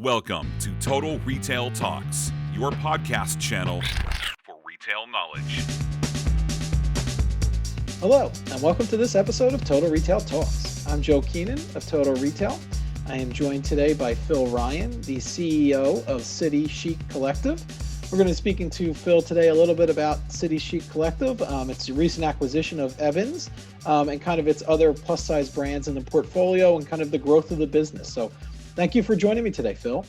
Welcome to Total Retail Talks, your podcast channel for retail knowledge. Hello, and welcome to this episode of Total Retail Talks. I'm Joe Keenan of Total Retail. I am joined today by Phil Ryan, the CEO of City Chic Collective. We're going to be speaking to Phil today a little bit about City Chic Collective. It's a recent acquisition of Evans and kind of its other plus-size brands in the portfolio and kind of the growth of the business. So thank you for joining me today, Phil.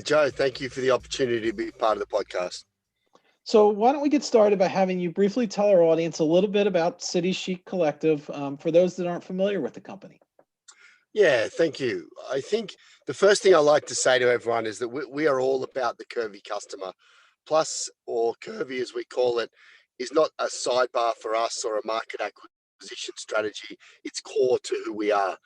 Joe, thank you for the opportunity to be part of the podcast. So why don't we get started by having you briefly tell our audience a little bit about City Chic Collective for those that aren't familiar with the company. Yeah, thank you. I think the first thing I like to say to everyone is that we are all about the curvy customer. Plus, or curvy as we call it, is not a sidebar for us or a market acquisition strategy. It's core to who we are.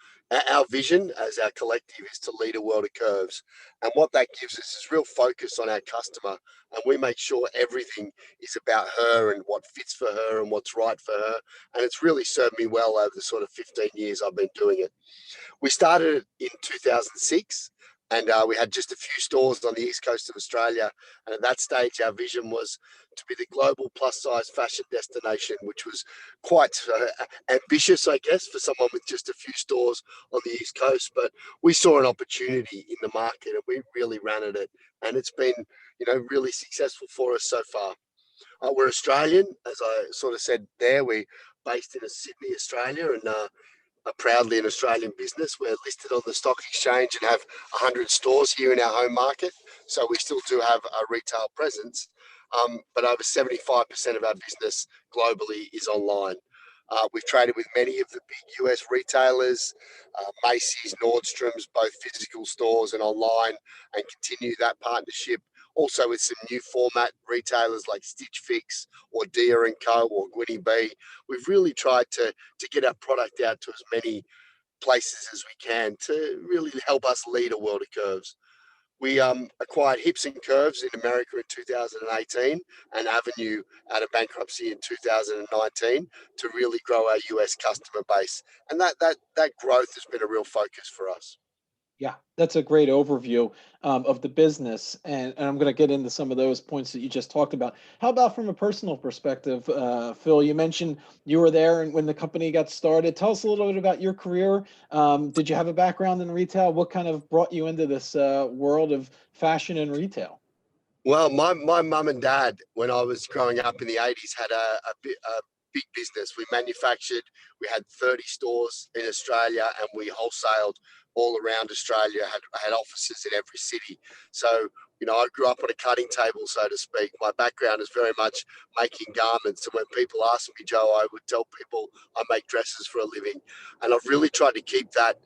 Our vision as our collective is to lead a world of curves. And what that gives us is real focus on our customer. And we make sure everything is about her and what fits for her and what's right for her. And it's really served me well over the sort of 15 years I've been doing it. We started in 2006 and we had just a few stores on the east coast of Australia. And at that stage, our vision was to be the global plus size fashion destination, which was quite ambitious, I guess, for someone with just a few stores on the east coast. But we saw an opportunity in the market and we really ran at it. And it's been, really successful for us so far. We're Australian, as I sort of said there. We're based in Sydney, Australia, and are proudly an Australian business. We're listed on the stock exchange and have 100 stores here in our home market. So we still do have a retail presence, but over 75% of our business globally is online. We've traded with many of the big US retailers, Macy's, Nordstrom's, both physical stores and online, and continue that partnership. Also with some new format retailers like Stitch Fix or Dia & Co or Gwinny B. We've really tried to get our product out to as many places as we can to really help us lead a world of curves. We acquired Hips and Curves in America in 2018 and Avenue out of bankruptcy in 2019 to really grow our US customer base. And that growth has been a real focus for us. Yeah, that's a great overview of the business. And I'm going to get into some of those points that you just talked about. How about from a personal perspective, Phil? You mentioned you were there and when the company got started. Tell us a little bit about your career. Did you have a background in retail? What kind of brought you into this world of fashion and retail? Well, my mum and dad, when I was growing up in the 80s, had a big business. We manufactured, we had 30 stores in Australia and we wholesaled all around Australia, had offices in every city. So, I grew up on a cutting table, so to speak. My background is very much making garments. And when people ask me, Joe, I would tell people I make dresses for a living. And I've really tried to keep that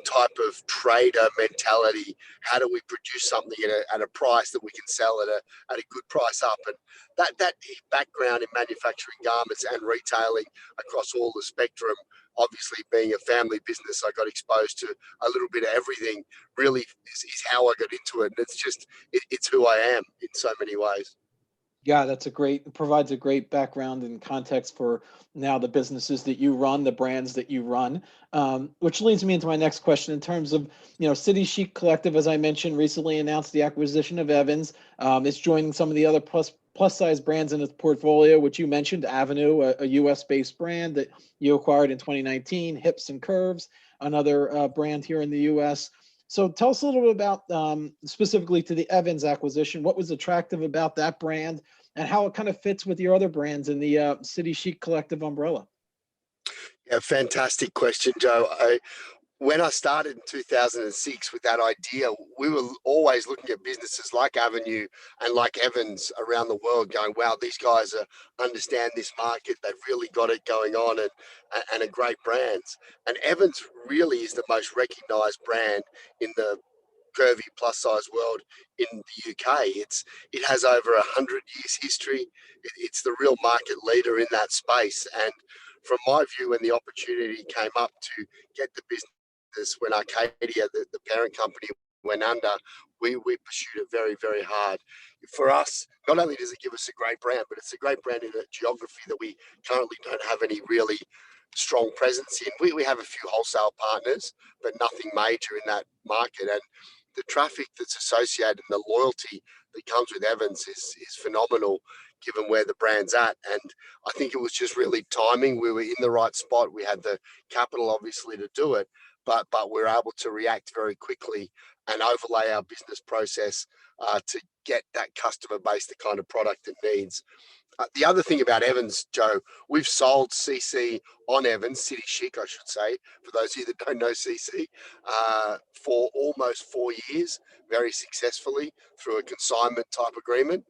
type of trader mentality. How do we produce something at a price that we can sell at a good price up? And that background in manufacturing garments and retailing across all the spectrum, obviously being a family business, I got exposed to a little bit of everything. Really is how I got into it. And it's who I am in so many ways. Yeah, provides a great background and context for now the businesses that you run, the brands that you run, which leads me into my next question in terms of, City Chic Collective, as I mentioned, recently announced the acquisition of Evans. It's joining some of the other plus size brands in its portfolio, which you mentioned, Avenue, a US-based brand that you acquired in 2019, Hips and Curves, another brand here in the US. So tell us a little bit about specifically to the Evans acquisition. What was attractive about that brand and how it kind of fits with your other brands in the City Chic Collective umbrella? Yeah, fantastic question, Joe. When I started in 2006 with that idea, we were always looking at businesses like Avenue and like Evans around the world going, wow, these guys understand this market. They've really got it going on and are great brands. And Evans really is the most recognized brand in the curvy plus size world in the UK. It has over 100 years history. It's the real market leader in that space. And from my view, when the opportunity came up to get the business, when Arcadia, the parent company, went under, we pursued it very, very hard. For us, not only does it give us a great brand, but it's a great brand in a geography that we currently don't have any really strong presence in. We have a few wholesale partners, but nothing major in that market. And the traffic that's associated and the loyalty that comes with Evans is phenomenal, given where the brand's at. And I think it was just really timing. We were in the right spot. We had the capital, obviously, to do it, but we're able to react very quickly and overlay our business process to get that customer base the kind of product it needs. The other thing about Evans, Joe, we've sold CC on Evans, City Chic, I should say, for those of you that don't know CC, for almost 4 years, very successfully through a consignment type agreement.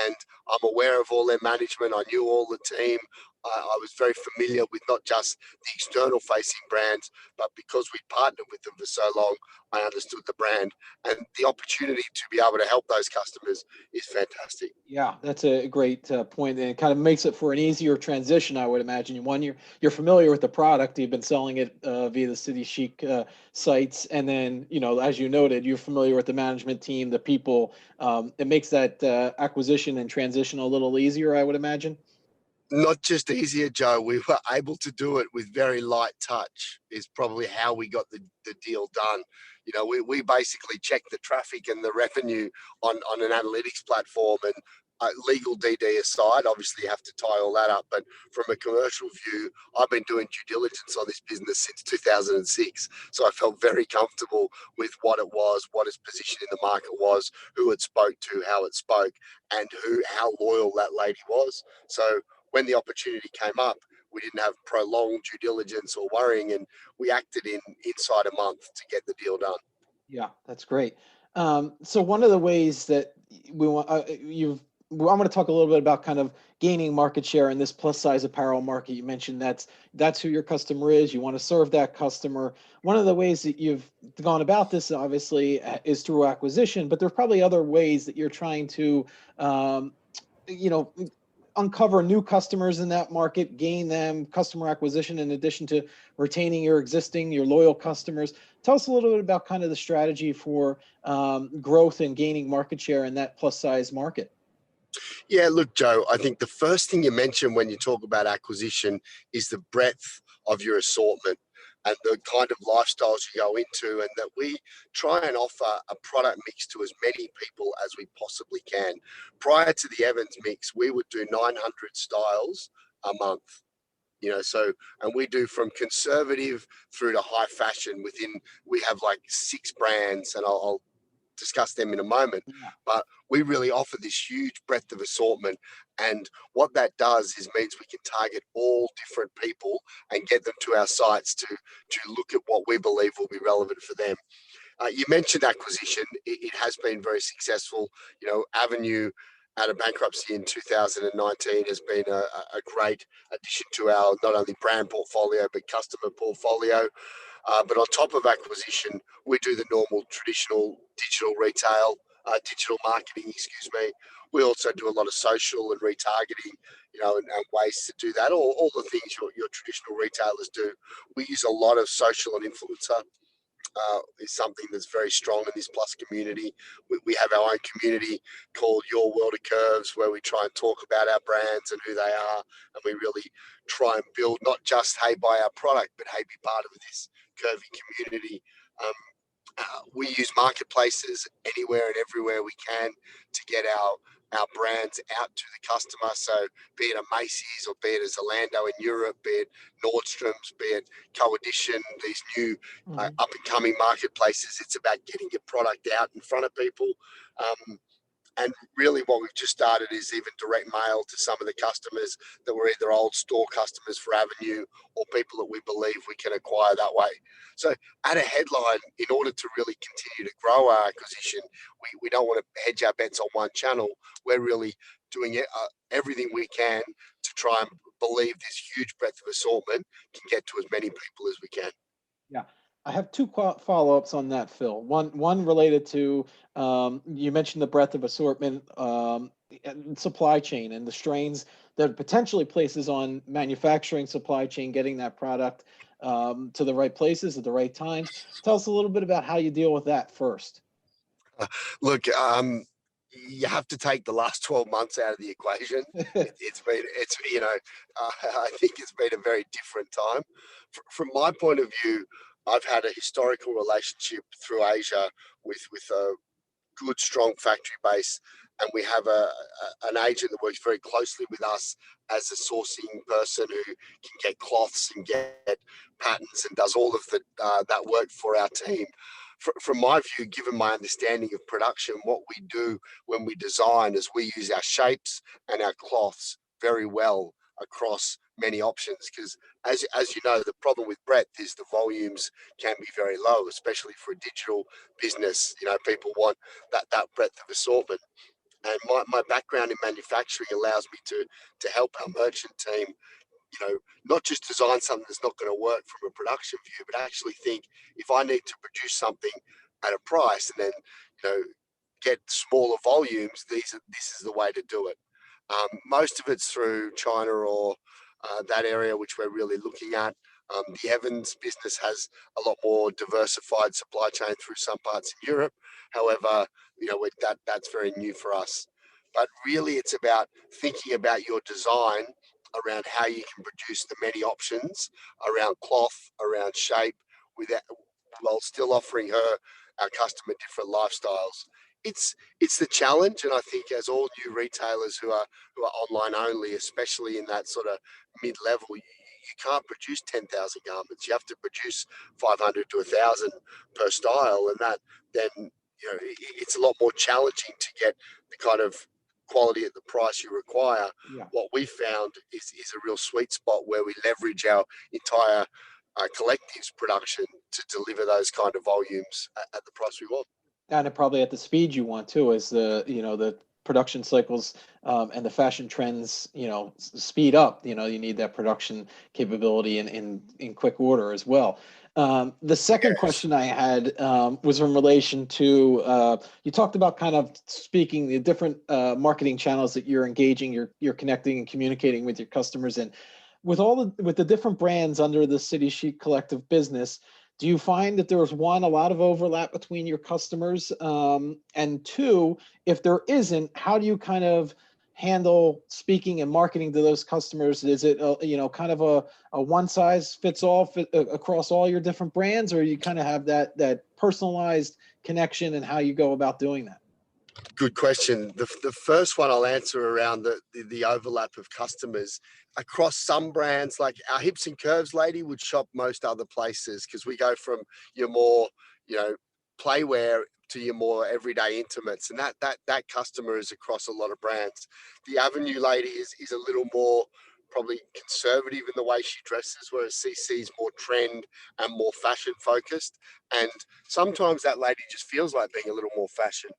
And I'm aware of all their management. I knew all the team. I was very familiar with not just the external facing brands, but because we partnered with them for so long, I understood the brand, and the opportunity to be able to help those customers is fantastic. Yeah, that's a great point, and it kind of makes it for an easier transition, I would imagine. One, you're familiar with the product, you've been selling it via the City Chic sites, and then as you noted, you're familiar with the management team, the people. It makes that acquisition and transition a little easier, I would imagine. Not just easier, Joe. We were able to do it with very light touch, is probably how we got the deal done. We basically check the traffic and the revenue on an analytics platform, and legal DD aside, obviously you have to tie all that up. But from a commercial view, I've been doing due diligence on this business since 2006. So I felt very comfortable with what it was, what its position in the market was, who it spoke to, how it spoke, and how loyal that lady was. So when the opportunity came up, we didn't have prolonged due diligence or worrying, and we acted inside a month to get the deal done. Yeah, that's great. So one of the ways that we want I'm going to talk a little bit about kind of gaining market share in this plus size apparel market. You mentioned that's who your customer is. You want to serve that customer. One of the ways that you've gone about this, obviously, is through acquisition, but there's probably other ways that you're trying to, you know, uncover new customers in that market, gain them, customer acquisition, in addition to retaining your loyal customers. Tell us a little bit about kind of the strategy for growth and gaining market share in that plus size market. Yeah, look, Joe, I think the first thing you mention when you talk about acquisition is the breadth of your assortment and the kind of lifestyles you go into, and that we try and offer a product mix to as many people as we possibly can. Prior to the Evans mix, we would do 900 styles a month. And we do from conservative through to high fashion. We have like 6 brands, and I'll discuss them in a moment. Yeah. But we really offer this huge breadth of assortment, and what that does is means we can target all different people and get them to our sites to look at what we believe will be relevant for them. You mentioned acquisition. It has been very successful. Avenue, out of bankruptcy in 2019, has been a great addition to our not only brand portfolio but customer portfolio. But on top of acquisition, we do the normal traditional digital marketing, excuse me. We also do a lot of social and retargeting, and ways to do that. All the things your traditional retailers do. We use a lot of social and influencer. Is something that's very strong in this plus community. We have our own community called Your World of Curves, where we try and talk about our brands and who they are, and we really try and build not just, hey, buy our product, but hey, be part of this curvy community. We use marketplaces anywhere and everywhere we can to get our brands out to the customer. So be it a Macy's or be it a Zalando in Europe, be it Nordstrom's, be it Co-Edition, these new up and coming marketplaces, it's about getting your product out in front of people. And really what we've just started is even direct mail to some of the customers that were either old store customers for Avenue or people that we believe we can acquire that way. So at a headline, in order to really continue to grow our acquisition, we don't want to hedge our bets on one channel. We're really doing everything we can to try and believe this huge breadth of assortment can get to as many people as we can. Yeah. I have two follow-ups on that, Phil. One related to you mentioned the breadth of assortment, and supply chain, and the strains that it potentially places on manufacturing supply chain, getting that product to the right places at the right times. Tell us a little bit about how you deal with that first. Look, you have to take the last 12 months out of the equation. I think it's been a very different time. From my point of view, I've had a historical relationship through Asia with a good, strong factory base, and we have an agent that works very closely with us as a sourcing person who can get cloths and get patterns and does all of that work for our team. From my view, given my understanding of production, what we do when we design is we use our shapes and our cloths very well across many options, because as you know, the problem with breadth is the volumes can be very low, especially for a digital business. People want that breadth of assortment. And my background in manufacturing allows me to help our merchant team, not just design something that's not going to work from a production view, but actually think, if I need to produce something at a price and then, get smaller volumes, this is the way to do it. Most of it's through China or that area which we're really looking at. The Evans business has a lot more diversified supply chain through some parts in Europe. However, that's very new for us. But really, it's about thinking about your design around how you can produce the many options around cloth, around shape, without while still offering our customer different lifestyles. It's the challenge, and I think as all new retailers who are online only, especially in that sort of mid level, you can't produce 10,000 garments. You have to produce 500 to 1,000 per style, and that then it's a lot more challenging to get the kind of quality at the price you require. Yeah. What we found is a real sweet spot where we leverage our entire collective's production to deliver those kind of volumes at the price we want. And it probably at the speed you want to, as the production cycles and the fashion trends speed up. You need that production capability in quick order as well. The second Yes. question I had was in relation to you talked about kind of speaking the different marketing channels that you're engaging, you're connecting and communicating with your customers in. With the different brands under the City Chic Collective business, do you find that there's, one, a lot of overlap between your customers? And two, if there isn't, how do you kind of handle speaking and marketing to those customers? Is it, kind of a one size fits all across all your different brands, or you kind of have that personalized connection and how you go about doing that? Good question. The first one I'll answer around the overlap of customers across some brands. Like our hips and curves lady would shop most other places, because we go from your more playwear to your more everyday intimates, and that customer is across a lot of brands. The Avenue lady is a little more probably conservative in the way she dresses, whereas CC is more trend and more fashion focused. And sometimes that lady just feels like being a little more fashion.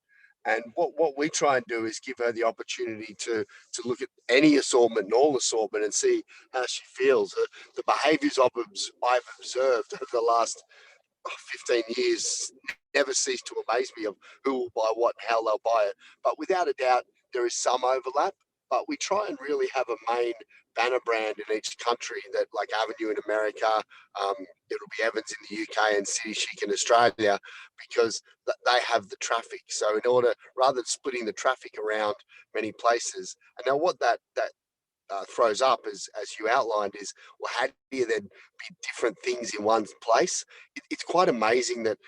And what we try and do is give her the opportunity to look at any assortment and all assortment and see how she feels. The behaviours I've observed over the last 15 years never cease to amaze me, of who will buy what and how they'll buy it. But without a doubt, there is some overlap. But we try and really have a main banner brand in each country, that like Avenue in America, it'll be Evans in the UK and City Chic in Australia, because they have the traffic. So in order, rather than splitting the traffic around many places, and now what that throws up, as you outlined, is, well, how do you then be different things in one place? It's quite amazing that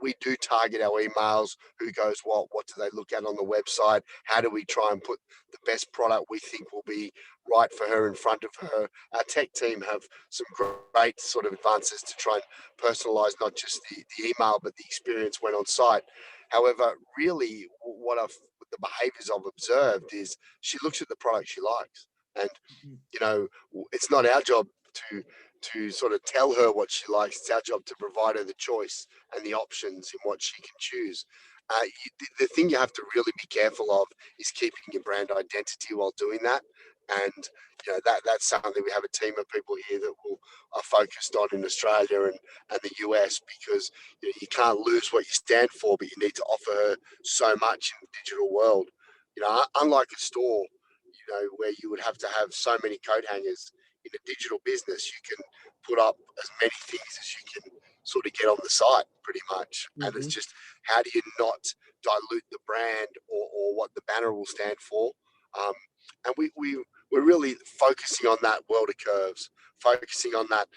we do target our emails. Who goes what do they look at on the website? How do we try and put the best product we think will be right for her in front of her? Our tech team have some great sort of advances to try and personalize not just the email but the experience when on site. However, really, the behaviors I've observed is she looks at the product she likes. And Mhm. it's not our job to sort of tell her what she likes. It's our job to provide her the choice and the options in what she can choose. The thing you have to really be careful of is keeping your brand identity while doing that. And that's something we have a team of people here that are focused on in Australia and the US, because you can't lose what you stand for, but you need to offer her so much in the digital world. Unlike a store, where you would have to have so many coat hangers, in a digital business, you can put up as many things as you can sort of get on the site, pretty much. And it's Mhm. just, how do you not dilute the brand or what the banner will stand for? And we're really focusing on that world of curves, focusing on that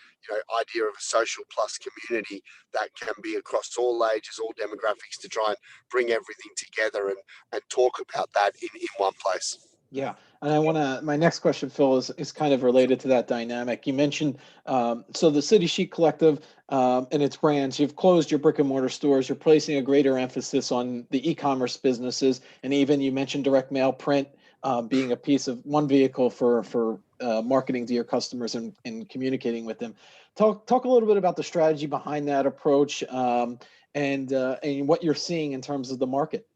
idea of a social plus community that can be across all ages, all demographics, to try and bring everything together and talk about that in one place. Yeah, and my next question, Phil, is kind of related to that dynamic. You mentioned, so the City Chic Collective and its brands, you've closed your brick and mortar stores, you're placing a greater emphasis on the e-commerce businesses, and even you mentioned direct mail print being a piece of one vehicle for marketing to your customers and communicating with them. Talk a little bit about the strategy behind that approach, and what you're seeing in terms of the market.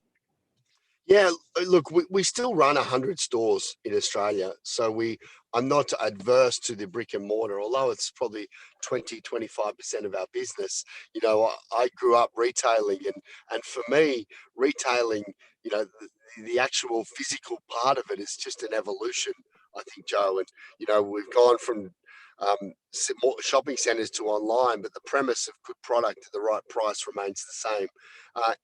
Yeah, look, we still run 100 stores in Australia. So I'm not adverse to the brick and mortar, although it's probably 20-25% of our business. I grew up retailing, and for me, retailing, the actual physical part of it is just an evolution, I think, Joe. And, we've gone from shopping centers to online, but the premise of good product at the right price remains the same.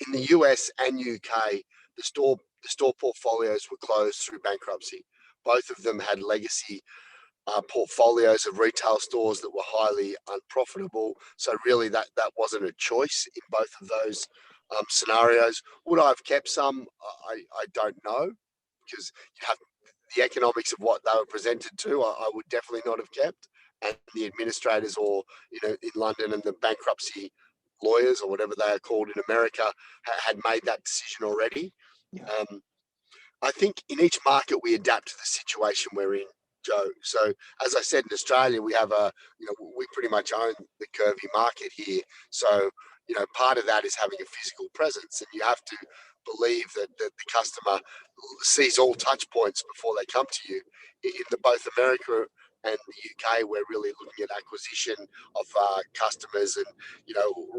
In the US and UK, the store portfolios were closed through bankruptcy. Both of them had legacy portfolios of retail stores that were highly unprofitable. So really, that wasn't a choice in both of those scenarios. Would I have kept some? I don't know, because you have the economics of what they were presented to. I would definitely not have kept, and the administrators, or in London, and the bankruptcy lawyers, or whatever they are called in America, had made that decision already. Yeah. I think in each market we adapt to the situation we're in, Joe. So as I said, in Australia, we have we pretty much own the curvy market here. So, part of that is having a physical presence, and you have to believe that the customer sees all touch points before they come to you. In both America and the UK, we're really looking at acquisition of customers, and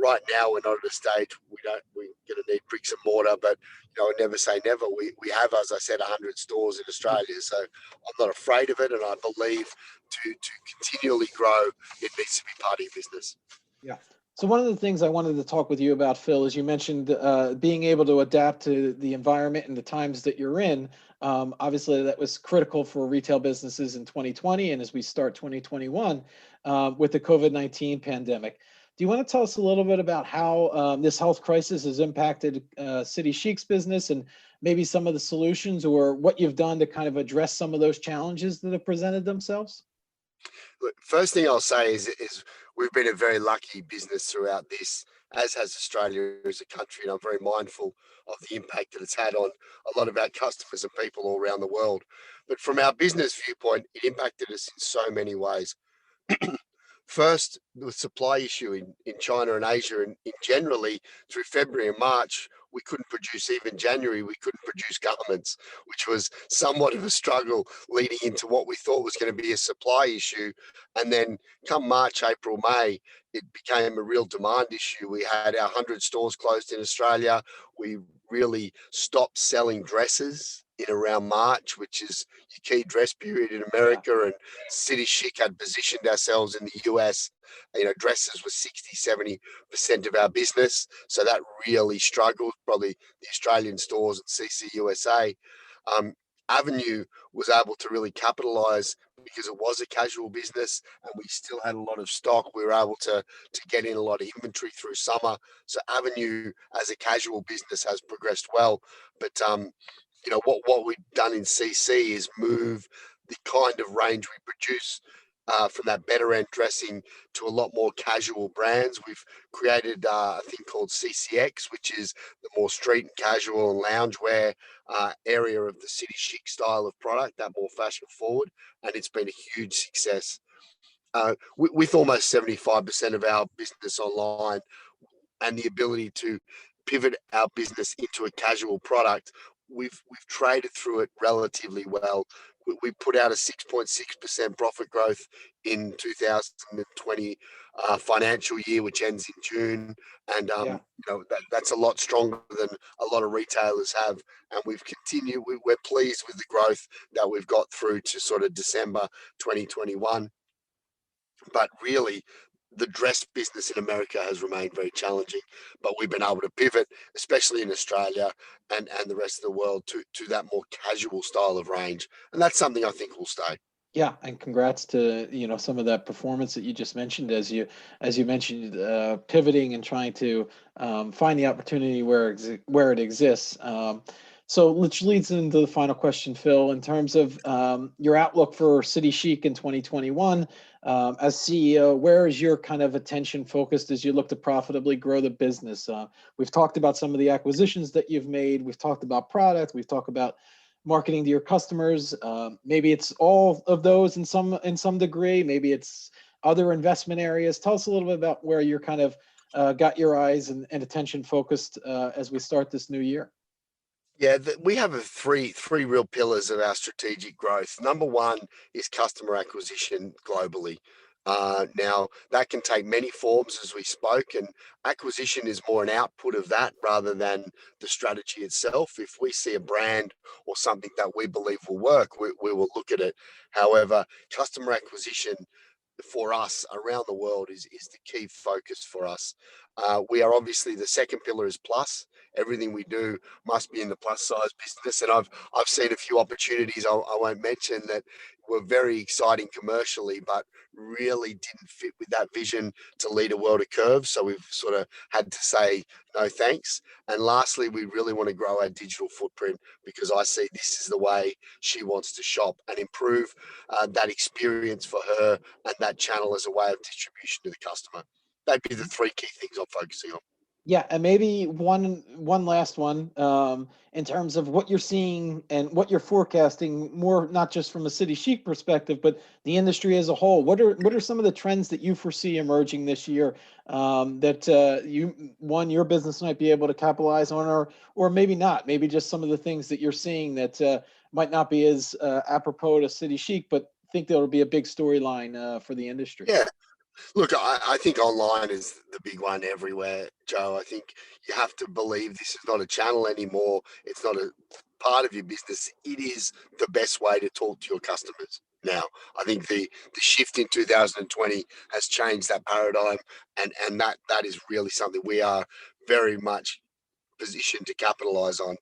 right now we're not at a stage we're going to need bricks and mortar, but I never say never. We have, as I said, 100 stores in Australia, so I'm not afraid of it, and I believe to continually grow, it needs to be part of your business. Yeah. So one of the things I wanted to talk with you about, Phil, is you mentioned being able to adapt to the environment and the times that you're in. Obviously, that was critical for retail businesses in 2020, and as we start 2021 with the COVID-19 pandemic. Do you want to tell us a little bit about how this health crisis has impacted City Chic's business, and maybe some of the solutions or what you've done to kind of address some of those challenges that have presented themselves? Look, first thing I'll say is we've been a very lucky business throughout this, as has Australia as a country, and I'm very mindful of the impact that it's had on a lot of our customers and people all around the world. But from our business viewpoint, it impacted us in so many ways. First, the supply issue in China and Asia, and generally through February and March, we couldn't produce. Even January, we couldn't produce garments, which was somewhat of a struggle leading into what we thought was going to be a supply issue. And then come March, April, May, it became a real demand issue. We had our 100 stores closed in Australia. We really stopped selling dresses in around March, which is your key dress period in America. And City Chic had positioned ourselves in the US. Dresses were 60-70% of our business. So that really struggled, probably the Australian stores at CC USA. Avenue was able to really capitalize because it was a casual business and we still had a lot of stock. We were able to get in a lot of inventory through summer. So Avenue as a casual business has progressed well. But what we've done in CC is move the kind of range we produce from that better end dressing to a lot more casual brands. We've created a thing called CCX, which is the more street and casual and loungewear area of the City Chic style of product, that more fashion forward, and it's been a huge success. With almost 75% of our business online and the ability to pivot our business into a casual product, we've traded through it relatively well. We put out a 6.6% profit growth in 2020 financial year, which ends in June, and that's a lot stronger than a lot of retailers have. And we've continued. We're pleased with the growth that we've got through to sort of December 2021. But really, the dress business in America has remained very challenging, but we've been able to pivot, especially in Australia and the rest of the world, to that more casual style of range. And that's something I think will stay. Yeah, and congrats to some of that performance that you just mentioned, as you mentioned, pivoting and trying to find the opportunity where it exists. So which leads into the final question, Phil, in terms of your outlook for City Chic in 2021. As CEO, where is your kind of attention focused as you look to profitably grow the business? We've talked about some of the acquisitions that you've made. We've talked about product. We've talked about marketing to your customers. Maybe it's all of those in some degree. Maybe it's other investment areas. Tell us a little bit about where you're kind of got your eyes and attention focused as we start this new year. Yeah, we have three real pillars of our strategic growth. Number one is customer acquisition globally. Now, that can take many forms, as we spoke, and acquisition is more an output of that rather than the strategy itself. If we see a brand or something that we believe will work, we will look at it. However, customer acquisition for us around the world is the key focus for us. We are obviously, the second pillar is plus. Everything we do must be in the plus size business, and I've seen a few opportunities I won't mention that were very exciting commercially, but really didn't fit with that vision to lead a world of curves. So we've sort of had to say no thanks. And lastly, we really want to grow our digital footprint because I see this is the way she wants to shop and improve that experience for her and that channel as a way of distribution to the customer. That'd be the three key things I'm focusing on. Yeah, and maybe one last one in terms of what you're seeing and what you're forecasting, more not just from a City Chic perspective, but the industry as a whole. What are some of the trends that you foresee emerging this year that your business might be able to capitalize on, or maybe not? Maybe just some of the things that you're seeing that might not be as apropos to City Chic, but think that'll be a big storyline for the industry. Yeah. Look, I think online is the big one everywhere, Joe. I think you have to believe this is not a channel anymore. It's not a part of your business. It is the best way to talk to your customers now. I think the shift in 2020 has changed that paradigm, and that is really something we are very much positioned to capitalize on.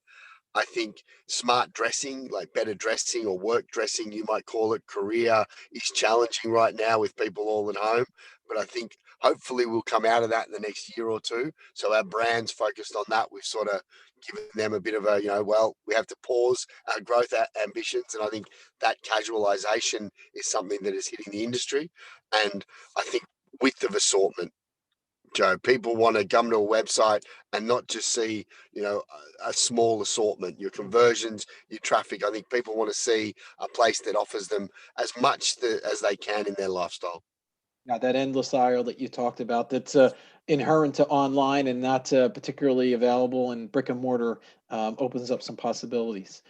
I think smart dressing, like better dressing or work dressing, you might call it, Korea is challenging right now with people all at home. But I think hopefully we'll come out of that in the next year or two. So our brand's focused on that. We've sort of given them a bit of a, we have to pause our growth ambitions. And I think that casualization is something that is hitting the industry. And I think width of assortment, Joe, people want to come to a website and not just see, a small assortment, your conversions, your traffic. I think people want to see a place that offers them as much as they can in their lifestyle. Yeah, that endless aisle that you talked about that's inherent to online and not particularly available in brick and mortar opens up some possibilities.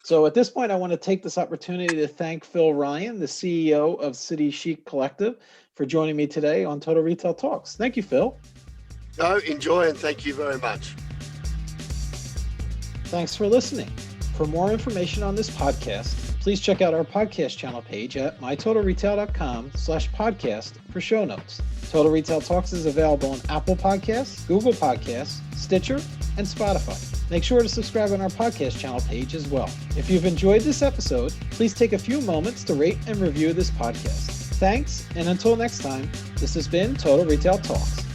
So at this point, I want to take this opportunity to thank Phil Ryan, the CEO of City Chic Collective, for joining me today on Total Retail Talks. Thank you, Phil. No, enjoy, and thank you very much. Thanks for listening. For more information on this podcast, please check out our podcast channel page at mytotalretail.com/podcast for show notes. Total Retail Talks is available on Apple Podcasts, Google Podcasts, Stitcher, and Spotify. Make sure to subscribe on our podcast channel page as well. If you've enjoyed this episode, please take a few moments to rate and review this podcast. Thanks, and until next time, this has been Total Retail Talks.